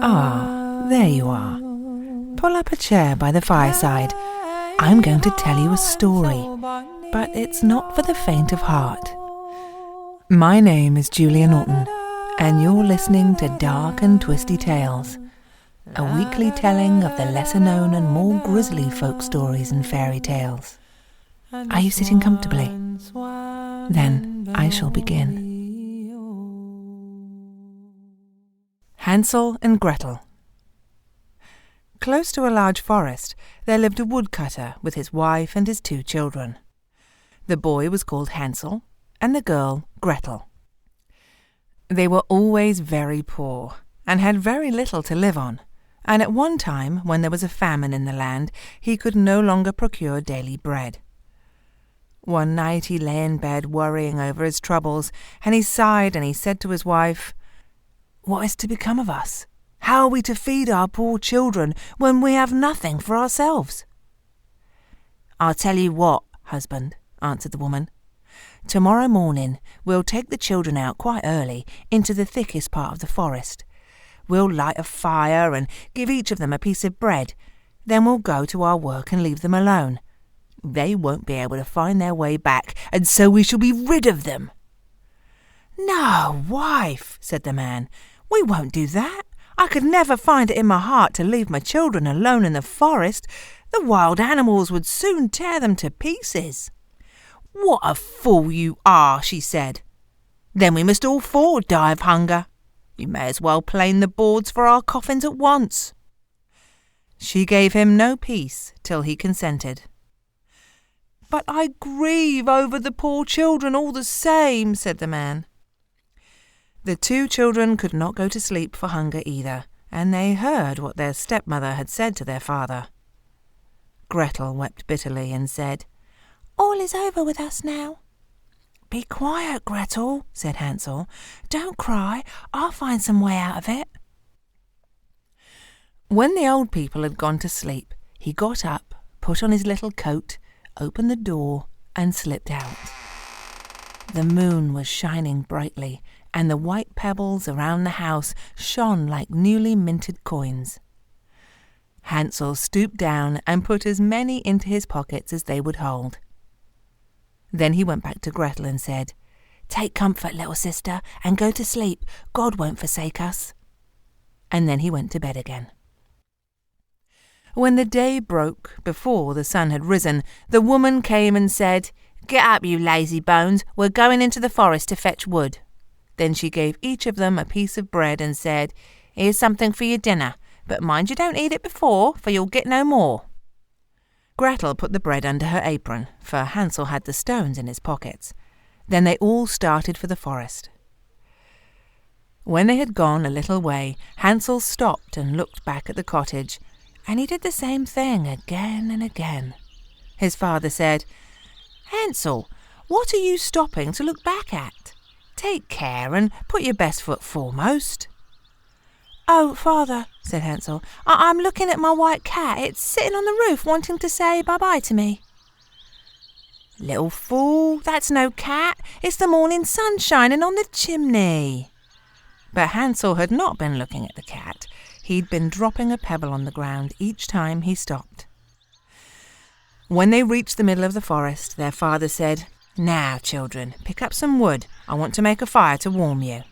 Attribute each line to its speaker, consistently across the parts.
Speaker 1: Ah, there you are. Pull up a chair by the fireside. I'm going to tell you a story, but it's not for the faint of heart. My name is Julia Norton, and you're listening to Dark and Twisty Tales, a weekly telling of the lesser-known and more grisly folk stories and fairy tales. Are you sitting comfortably? Then I shall begin. Hansel and Gretel. Close to a large forest, there lived a woodcutter with his wife and his 2 children. The boy was called Hansel, and the girl Gretel. They were always very poor, and had very little to live on, and at one time, when there was a famine in the land, he could no longer procure daily bread. One night he lay in bed worrying over his troubles, and he sighed and he said to his wife, "What is to become of us? How are we to feed our poor children when we have nothing for ourselves?" "I'll tell you what, husband," answered the woman. "Tomorrow morning we'll take the children out quite early into the thickest part of the forest. We'll light a fire and give each of them a piece of bread. Then we'll go to our work and leave them alone. They won't be able to find their way back, and so we shall be rid of them." "No, wife," said the man, "we won't do that. I could never find it in my heart to leave my children alone in the forest. The wild animals would soon tear them to pieces." "What a fool you are," she said. "Then we must all 4 die of hunger. You may as well plane the boards for our coffins at once." She gave him no peace till he consented. "But I grieve over the poor children all the same," said the man. The 2 children could not go to sleep for hunger either, and they heard what their stepmother had said to their father. Gretel wept bitterly and said, "All is over with us now." "Be quiet, Gretel," said Hansel. "Don't cry. I'll find some way out of it." When the old people had gone to sleep, he got up, put on his little coat, opened the door, and slipped out. The moon was shining brightly, and the white pebbles around the house shone like newly minted coins. Hansel stooped down and put as many into his pockets as they would hold. Then he went back to Gretel and said, "Take comfort, little sister, and go to sleep. God won't forsake us." And then he went to bed again. When the day broke, before the sun had risen, the woman came and said, "Get up, you lazy bones. We're going into the forest to fetch wood." Then she gave each of them a piece of bread and said, "Here's something for your dinner, but mind you don't eat it before, for you'll get no more." Gretel put the bread under her apron, for Hansel had the stones in his pockets. Then they all started for the forest. When they had gone a little way, Hansel stopped and looked back at the cottage, and he did the same thing again and again. His father said, "Hansel, what are you stopping to look back at? Take care and put your best foot foremost." "Oh, father," said Hansel, I'm looking at my white cat. It's sitting on the roof wanting to say bye-bye to me." "Little fool, that's no cat. It's the morning sun shining on the chimney." But Hansel had not been looking at the cat. He'd been dropping a pebble on the ground each time he stopped. When they reached the middle of the forest, their father said, "Now, children, pick up some wood. I want to make a fire to warm you."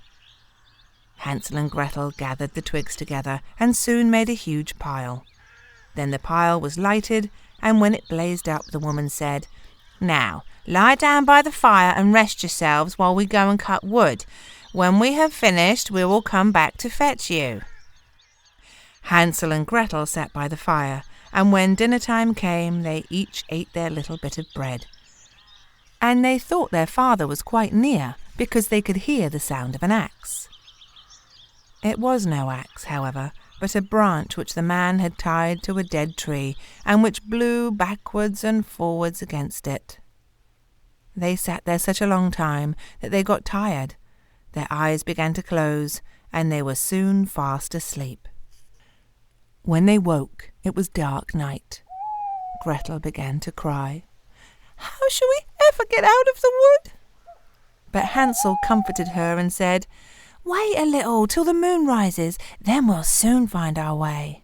Speaker 1: Hansel and Gretel gathered the twigs together and soon made a huge pile. Then the pile was lighted, and when it blazed up, the woman said, "Now, lie down by the fire and rest yourselves while we go and cut wood. When we have finished, we will come back to fetch you." Hansel and Gretel sat by the fire, and when dinner time came, they each ate their little bit of bread. And they thought their father was quite near, because they could hear the sound of an axe. It was no axe, however, but a branch which the man had tied to a dead tree, and which blew backwards and forwards against it. They sat there such a long time that they got tired. Their eyes began to close, and they were soon fast asleep. When they woke, it was dark night. Gretel began to cry. "How shall we ever get out of the wood?" But Hansel comforted her and said, Wait a little till the moon rises, then we'll soon find our way.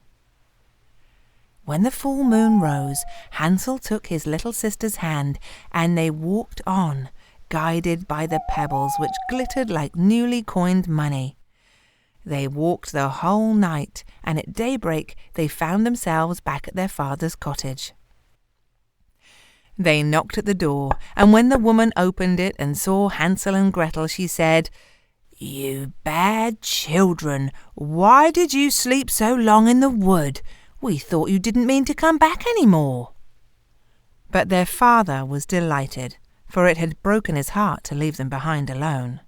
Speaker 1: When the full moon rose, Hansel took his little sister's hand, and they walked on, guided by the pebbles which glittered like newly coined money. They walked the whole night, and at daybreak they found themselves back at their father's cottage. They knocked at the door, and when the woman opened it and saw Hansel and Gretel, she said, "You bad children, why did you sleep so long in the wood? We thought you didn't mean to come back any more." But their father was delighted, for it had broken his heart to leave them behind alone.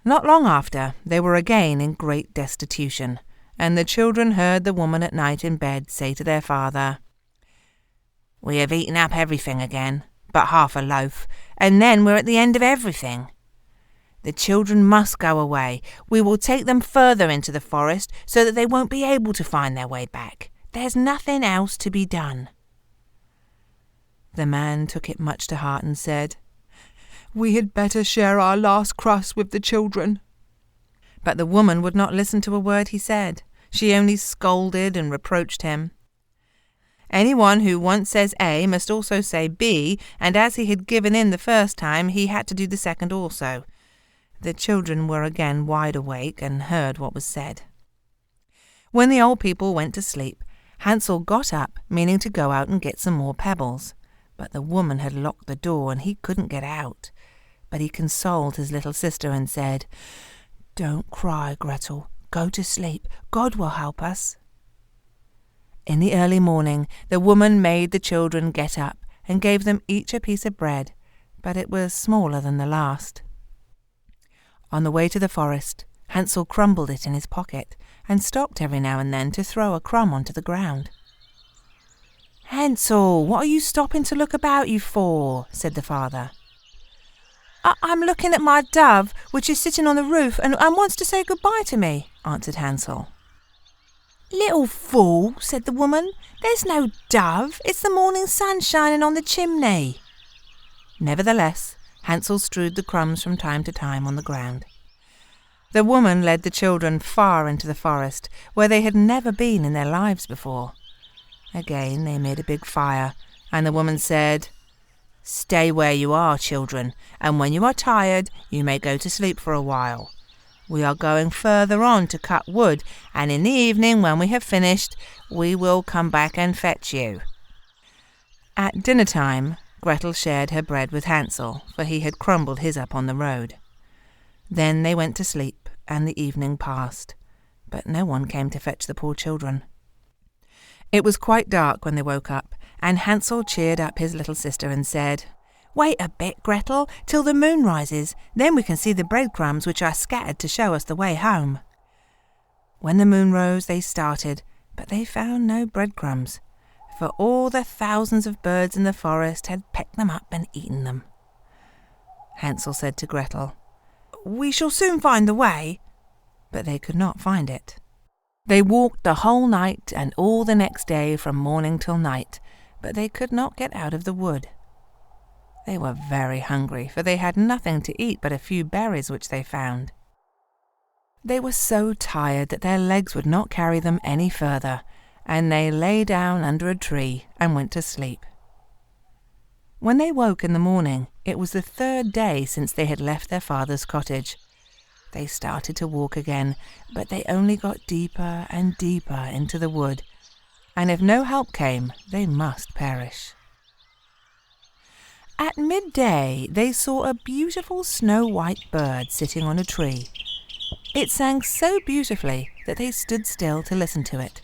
Speaker 1: Not long after, they were again in great destitution, and the children heard the woman at night in bed say to their father, "We have eaten up everything again, but half a loaf, and then we're at the end of everything. The children must go away. We will take them further into the forest so that they won't be able to find their way back. There's nothing else to be done." The man took it much to heart and said, "We had better share our last crust with the children." But the woman would not listen to a word he said. She only scolded and reproached him. Anyone who once says A must also say B, and as he had given in the first time, he had to do the second also. The children were again wide awake and heard what was said. When the old people went to sleep, Hansel got up, meaning to go out and get some more pebbles. But the woman had locked the door and he couldn't get out. But he consoled his little sister and said, "Don't cry, Gretel. Go to sleep. God will help us." In the early morning, the woman made the children get up and gave them each a piece of bread, but it was smaller than the last. On the way to the forest, Hansel crumbled it in his pocket and stopped every now and then to throw a crumb onto the ground. "Hansel, what are you stopping to look about you for?" said the father. I'm looking at my dove, which is sitting on the roof and wants to say goodbye to me," answered Hansel. "Little fool," said the woman, "there's no dove. It's the morning sun shining on the chimney." Nevertheless, Hansel strewed the crumbs from time to time on the ground. The woman led the children far into the forest, where they had never been in their lives before. Again they made a big fire, and the woman said, "Stay where you are, children, and when you are tired, you may go to sleep for a while. We are going further on to cut wood, and in the evening, when we have finished, we will come back and fetch you." At dinner time, Gretel shared her bread with Hansel, for he had crumbled his up on the road. Then they went to sleep, and the evening passed, but no one came to fetch the poor children. It was quite dark when they woke up, and Hansel cheered up his little sister and said, "Wait a bit, Gretel, till the moon rises, then we can see the breadcrumbs which are scattered to show us the way home." When the moon rose, they started, but they found no breadcrumbs, for all the thousands of birds in the forest had pecked them up and eaten them. Hansel said to Gretel, "We shall soon find the way," but they could not find it. They walked the whole night and all the next day from morning till night, but they could not get out of the wood. They were very hungry, for they had nothing to eat but a few berries which they found. They were so tired that their legs would not carry them any further, and they lay down under a tree and went to sleep. When they woke in the morning, it was the third day since they had left their father's cottage. They started to walk again, but they only got deeper and deeper into the wood, and if no help came, they must perish. At midday, they saw a beautiful snow-white bird sitting on a tree. It sang so beautifully that they stood still to listen to it.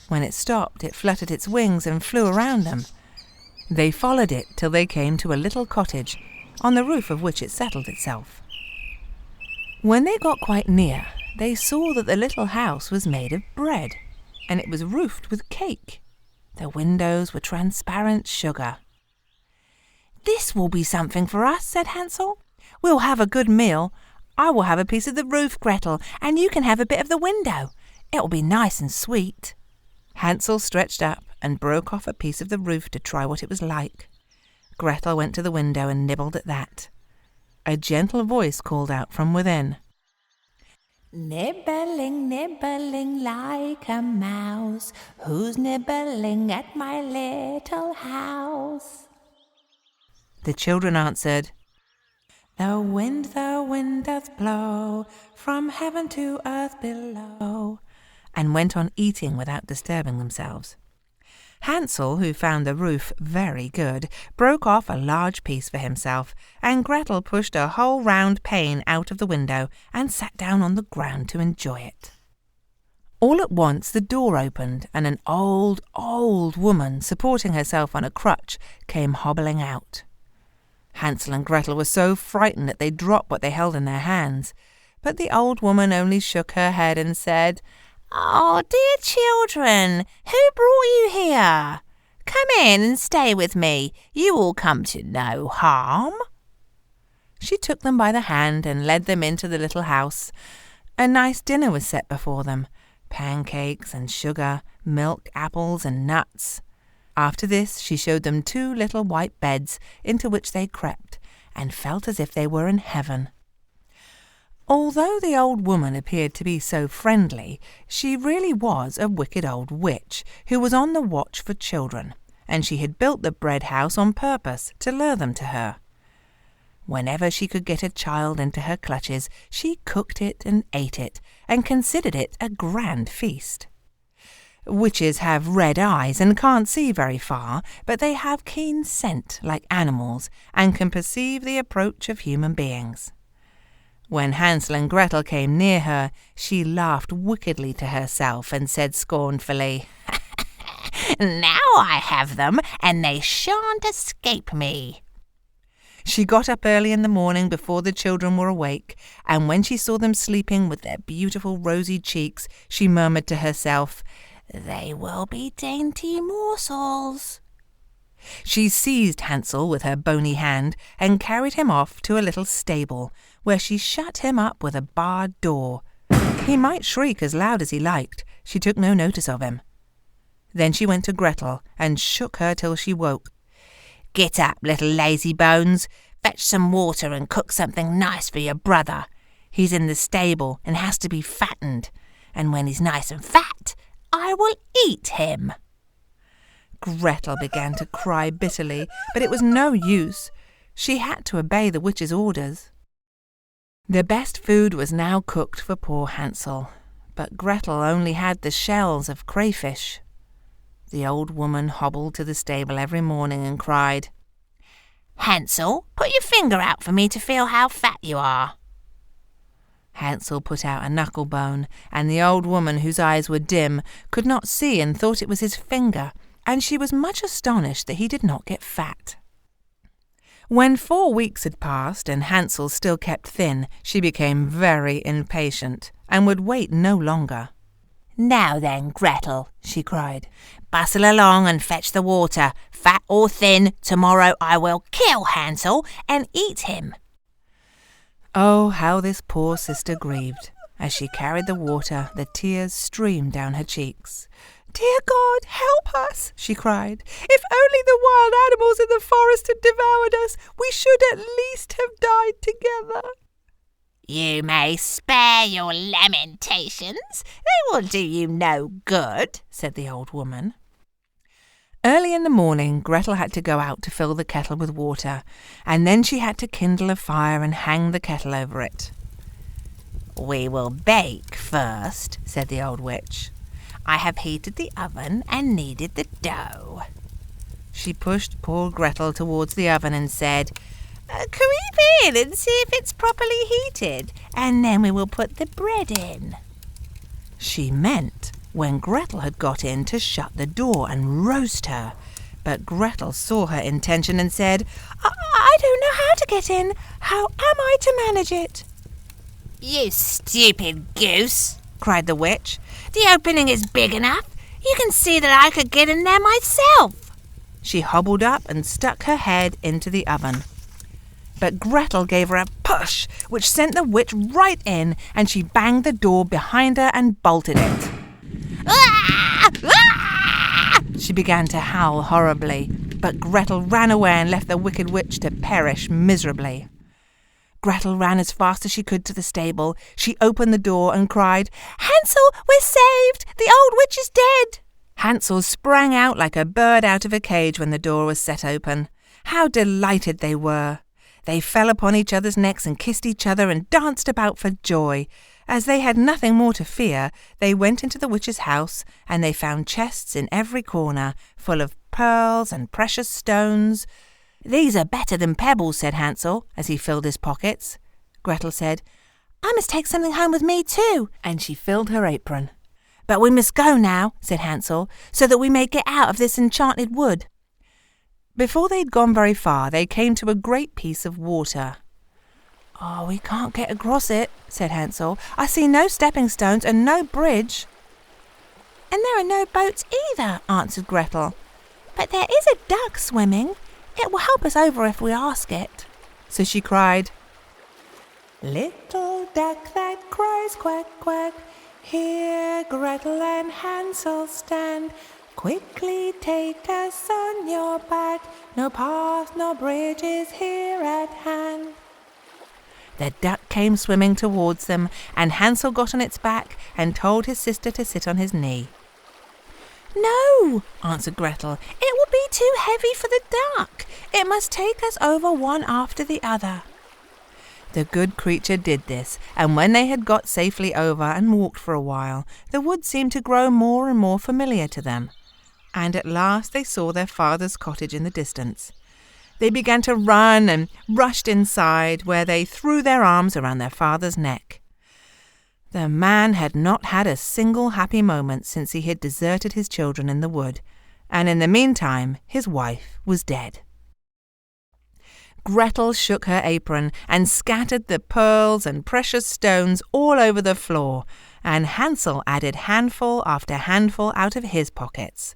Speaker 1: When it stopped, it fluttered its wings and flew around them. They followed it till they came to a little cottage, on the roof of which it settled itself. When they got quite near, they saw that the little house was made of bread, and it was roofed with cake. The windows were transparent sugar. "This will be something for us," said Hansel. "We'll have a good meal. I will have a piece of the roof, Gretel, and you can have a bit of the window. It will be nice and sweet." Hansel stretched up and broke off a piece of the roof to try what it was like. Gretel went to the window and nibbled at that. A gentle voice called out from within.
Speaker 2: Nibbling, nibbling like a mouse, who's nibbling at my little house?
Speaker 1: The children answered,
Speaker 2: The wind doth blow from heaven to earth below,
Speaker 1: and went on eating without disturbing themselves. Hansel, who found the roof very good, broke off a large piece for himself, and Gretel pushed a whole round pane out of the window and sat down on the ground to enjoy it. All at once the door opened, and an old woman, supporting herself on a crutch, came hobbling out. Hansel and Gretel were so frightened that they dropped what they held in their hands, but the old woman only shook her head and said,
Speaker 2: Oh, dear children, who brought you here? Come in and stay with me. You will come to no harm.
Speaker 1: She took them by the hand and led them into the little house. A nice dinner was set before them, pancakes and sugar, milk, apples and nuts. After this she showed them 2 little white beds into which they crept, and felt as if they were in heaven. Although the old woman appeared to be so friendly, she really was a wicked old witch who was on the watch for children, and she had built the bread house on purpose to lure them to her. Whenever she could get a child into her clutches, she cooked it and ate it, and considered it a grand feast. Witches have red eyes and can't see very far, but they have keen scent like animals, and can perceive the approach of human beings. When Hansel and Gretel came near her, she laughed wickedly to herself and said scornfully,
Speaker 2: Now I have them, and they shan't escape me.
Speaker 1: She got up early in the morning before the children were awake, and when she saw them sleeping with their beautiful rosy cheeks, she murmured to herself,
Speaker 2: They will be dainty morsels.
Speaker 1: She seized Hansel with her bony hand and carried him off to a little stable, where she shut him up with a barred door. He might shriek as loud as he liked. She took no notice of him. Then she went to Gretel and shook her till she woke.
Speaker 2: Get up, little lazy bones. Fetch some water and cook something nice for your brother. He's in the stable and has to be fattened, and when he's nice and fat, I will eat him.
Speaker 1: Gretel began to cry bitterly, but it was no use. She had to obey the witch's orders. The best food was now cooked for poor Hansel, but Gretel only had the shells of crayfish. The old woman hobbled to the stable every morning and cried,
Speaker 2: Hansel, put your finger out for me to feel how fat you are.
Speaker 1: Hansel put out a knuckle bone, and the old woman, whose eyes were dim, could not see and thought it was his finger, and she was much astonished that he did not get fat. When 4 weeks had passed and Hansel still kept thin, she became very impatient and would wait no longer.
Speaker 2: Now then, Gretel, she cried, bustle along and fetch the water. Fat or thin, tomorrow I will kill Hansel and eat him.
Speaker 1: Oh, how this poor sister grieved. As she carried the water, the tears streamed down her cheeks. Dear God, help us, she cried. If only the wild animals in the forest had devoured us, we should at least have died together.
Speaker 2: You may spare your lamentations. They will do you no good, said the old woman.
Speaker 1: Early in the morning, Gretel had to go out to fill the kettle with water, and then she had to kindle a fire and hang the kettle over it.
Speaker 2: We will bake first, said the old witch. I have heated the oven and kneaded the dough.
Speaker 1: She pushed poor Gretel towards the oven and said,
Speaker 2: Creep in and see if it's properly heated, and then we will put the bread in.
Speaker 1: She meant when Gretel had got in to shut the door and roast her. But Gretel saw her intention and said, I don't know how to get in. How am I to manage it?
Speaker 2: You stupid goose, cried the witch. The opening is big enough. You can see that I could get in there myself.
Speaker 1: She hobbled up and stuck her head into the oven. But Gretel gave her a push, which sent the witch right in, and she banged the door behind her and bolted it.
Speaker 2: Ah! Ah!
Speaker 1: She began to howl horribly, but Gretel ran away and left the wicked witch to perish miserably. Gretel ran as fast as she could to the stable. She opened the door and cried, "Hansel, we're saved! The old witch is dead!" Hansel sprang out like a bird out of a cage when the door was set open. How delighted they were! They fell upon each other's necks and kissed each other and danced about for joy. As they had nothing more to fear, they went into the witch's house, and they found chests in every corner, full of pearls and precious stones. "These are better than pebbles," said Hansel, as he filled his pockets. Gretel said, "I must take something home with me too," and she filled her apron. "But we must go now," said Hansel, "so that we may get out of this enchanted wood." Before they'd gone very far, they came to a great piece of water. "Oh, we can't get across it," said Hansel. "I see no stepping stones and no bridge."
Speaker 2: "And there are no boats either," answered Gretel. "But there is a duck swimming. It will help us over if we ask it."
Speaker 1: So she cried,
Speaker 3: "Little duck that cries quack, quack, here Gretel and Hansel stand. Quickly take us on your back, no path nor bridge is here at hand."
Speaker 1: The duck came swimming towards them, and Hansel got on its back and told his sister to sit on his knee.
Speaker 2: "No," answered Gretel, "it will be too heavy for the duck. It must take us over one after the other."
Speaker 1: The good creature did this, and when they had got safely over and walked for a while, the wood seemed to grow more and more familiar to them, and at last they saw their father's cottage in the distance. They began to run and rushed inside, where they threw their arms around their father's neck. The man had not had a single happy moment since he had deserted his children in the wood, and in the meantime his wife was dead. Gretel shook her apron and scattered the pearls and precious stones all over the floor, and Hansel added handful after handful out of his pockets.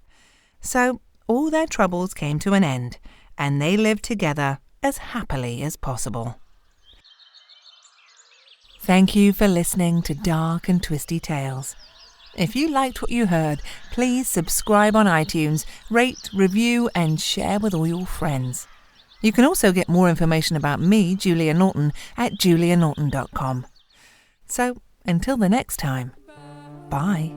Speaker 1: So all their troubles came to an end, and they lived together as happily as possible. Thank you for listening to Dark and Twisty Tales. If you liked what you heard, please subscribe on iTunes, rate, review, and share with all your friends. You can also get more information about me, Julia Norton, at julianorton.com. So, until the next time, bye.